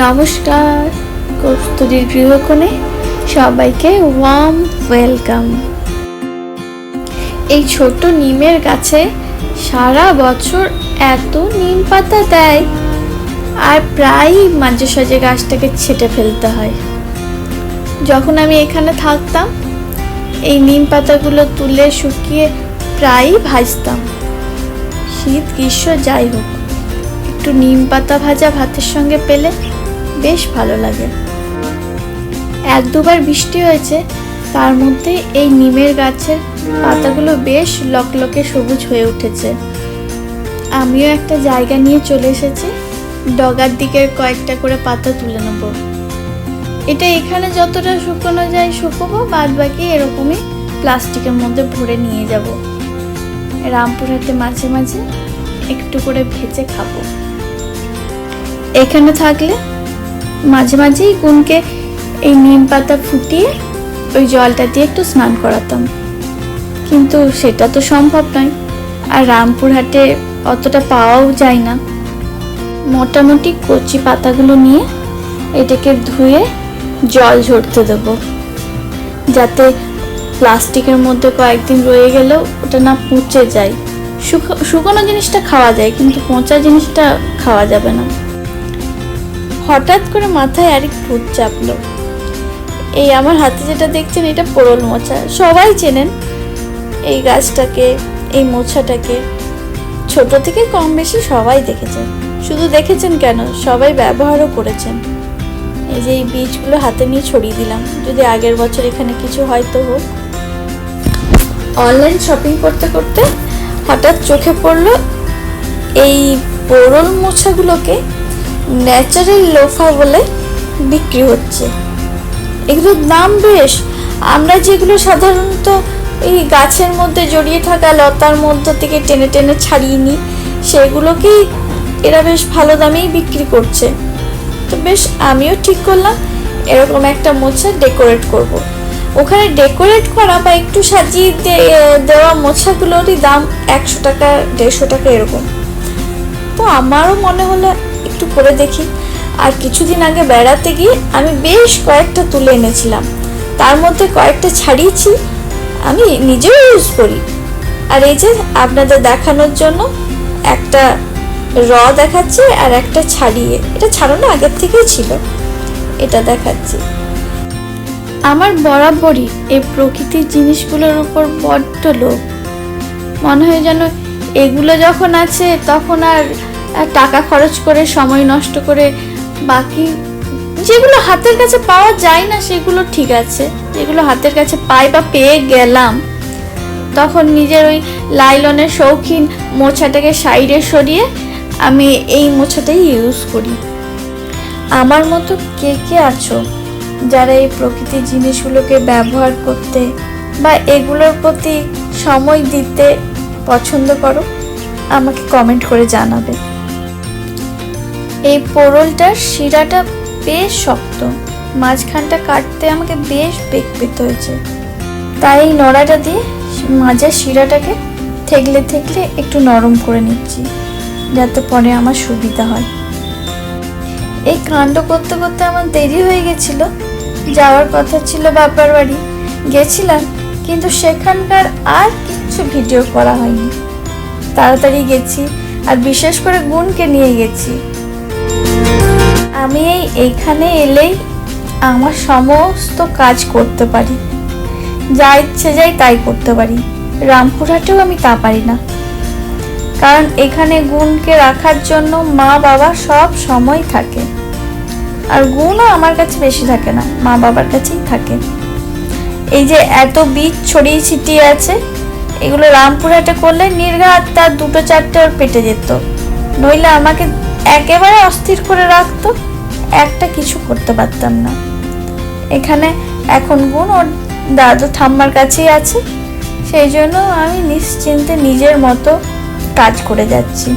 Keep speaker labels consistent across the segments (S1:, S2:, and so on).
S1: নমস্কার, কস্তুরীর গৃহকোণে সবাইকে warm welcome. এই ছোট নিমের গাছে সারা বছর এত নিম পাতা দেয়, আর প্রায়ই মাঝে সাঝে গাছটাকে ছেঁটে ফেলতে হয়। যখন আমি এখানে থাকতাম, এই নিম পাতাগুলো তুলে শুকিয়ে প্রায়ই ভাজতাম। শীত গ্রীষ্ম যাই হোক, একটু নিম পাতা ভাজা ভাতের সঙ্গে পেলে বেশ ভালো লাগে। এক দুবার বৃষ্টি হয়েছে, তার মধ্যে এই নিমের গাছের পাতাগুলো বেশ লকলকে সবুজ হয়ে উঠেছে। আমিও একটা জায়গা নিয়ে চলে এসেছি, ডগার দিকের কয়েকটা করে পাতা তুলে নেব। এটা এখানে যতটা শুকোনো যায় শুকোবো, বাদ বাকি এরকমই প্লাস্টিকের মধ্যে ভরে নিয়ে যাব। রামপুরহাটে মাঝে মাঝে একটু করে ভেজে খাবো। এখানে থাকলে মাঝে মাঝেই গুনকে এই নিম পাতা ফুটিয়ে ওই জলটা দিয়ে একটু স্নান করাতাম, কিন্তু সেটা তো সম্ভব নয়, আর রামপুরহাটে অতটা পাওয়াও যায় না। মোটামুটি কচি পাতাগুলো নিয়ে এটাকে ধুয়ে জল ঝরতে দেবো, যাতে প্লাস্টিকের মধ্যে কয়েকদিন রয়ে গেলেও ওটা না পচে যায়। শুকনো জিনিসটা খাওয়া যায়, কিন্তু পচা জিনিসটা খাওয়া যাবে না। হঠাৎ করে মাথায় আরেক ভূত চাপলো। এই আমার হাতে যেটা দেখছেন, এটা পোড়ল মোছা। সবাই চেনেন এই গাছটাকে, এই মোছাটাকে। ছোট থেকে কম বেশি সবাই দেখেছেন। শুধু দেখেছেন কেন, সবাই ব্যবহারও করেছেন। এই যে এই বীজগুলো হাতে নিয়ে ছড়িয়ে দিলাম, যদি আগের বছর এখানে কিছু হয়তো হোক। অনলাইন শপিং করতে করতে হঠাৎ চোখে পড়লো এই পোড়ল মোছাগুলোকে ন্যাচারাল লোফা বলে বিক্রি হচ্ছে। এগুলোর দাম বেশ। আমরা যেগুলো সাধারণত এই গাছের মধ্যে জড়িয়ে থাকা লতার মধ্য থেকে টেনে টেনে ছাড়িয়ে নিই, সেগুলোকেই এরা বেশ ভালো দামেই বিক্রি করছে। তো বেশ, আমিও ঠিক করলাম এরকম একটা মোছা ডেকোরেট করব। ওখানে ডেকোরেট করা বা একটু সাজিয়ে দেওয়া মোছাগুলোরই দাম 100 টাকা 150 টাকা এরকম। তো আমারও মনে হলো একটু করে দেখি। আর কিছুদিন আগে বেড়াতে গিয়ে আমি বেশ কয়েকটা তুলে এনেছিলাম, তার মধ্যে কয়েকটা ছাড়িয়েছি, আমি নিজেও ইউজ করি। আর এই যে আপনাদের দেখানোর জন্য একটা দেখাচ্ছি আর একটা ছাড়িয়ে, এটা ছাড়ানো আগের থেকেই ছিল, এটা দেখাচ্ছি। আমার বরাবরই এই প্রকৃতির জিনিসগুলোর উপর বড্ড লোভ। মনে হয় যেন এগুলো যখন আছে তখন আর টাকা খরচ করে সময় নষ্ট করে বাকি যেগুলো হাতের কাছে পাওয়া যায় না সেগুলো ঠিক আছে। যেগুলো হাতের কাছে পাই বা পেয়ে গেলাম, তখন নিজের ওই লাইলনের শৌখিন মোছাটাকে সাইডে সরিয়ে আমি এই মোছাটাই ইউজ করি। আমার মতো কে কে আছো যারা এই প্রকৃতির জিনিসগুলোকে ব্যবহার করতে বা এগুলোর প্রতি সময় দিতে পছন্দ করো, আমাকে কমেন্ট করে জানাবে। এই পোড়লটার শিরাটা বেশ শক্ত, মাঝখানটা কাটতে আমাকে বেশ বেগ পেতে হয়েছে। তাই এই নড়াটা দিয়ে মাঝের শিরাটাকে থেকলে থেকলে একটু নরম করে নিচ্ছি, যাতে পরে আমার সুবিধা হয়। এই কাণ্ড করতে করতে আমার দেরি হয়ে গেছিল। যাওয়ার কথা ছিল বাবার বাড়ি, গেছিলাম, কিন্তু সেখানকার আর কিচ্ছু ভিডিও করা হয়নি। তাড়াতাড়ি গেছি, আর বিশেষ করে গুণকে নিয়ে গেছি। আমি এইখানে এলেই আমার সমস্ত কাজ করতে পারি, যা ইচ্ছে যাই তাই করতে পারি। রামপুরহাটেও আমি তা পারি না, কারণ এখানে গুণকে রাখার জন্য মা বাবা সব সময় থাকে, আর গুণও আমার কাছে বেশি থাকে না, মা বাবার কাছেই থাকে। এই যে এত বীজ ছড়িয়ে ছিটিয়ে আছে, এগুলো রামপুরহাটে করলে নির্ঘাত তার 2-4টে ওর পেটে যেত, নইলে আমাকে একেবারে অস্থির করে রাখতো, একটা কিছু করতে পারতাম না। এখানে এখন গুণ ওর দাদু ঠাম্মার কাছেই আছে, সেই জন্য আমি নিশ্চিন্তে নিজের মতো কাজ করে যাচ্ছি।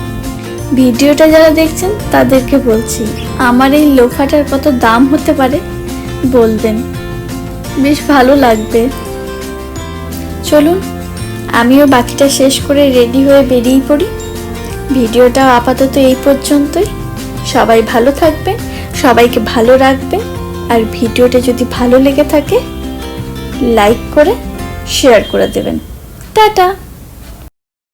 S1: ভিডিওটা যারা দেখছেন তাদেরকে বলছি, আমার এই লোফাটার কত দাম হতে পারে বলবেন, বেশ ভালো লাগবে। চলুন আমিও বাকিটা শেষ করে রেডি হয়ে বেরিয়ে পড়ি। ভিডিওটা আপাতত এই পর্যন্তই। সবাই ভালো থাকবেন, সবাইকে ভালো রাখবেন। আর ভিডিওটা যদি ভালো লেগে থাকে লাইক করে শেয়ার করে দেবেন। টাটা।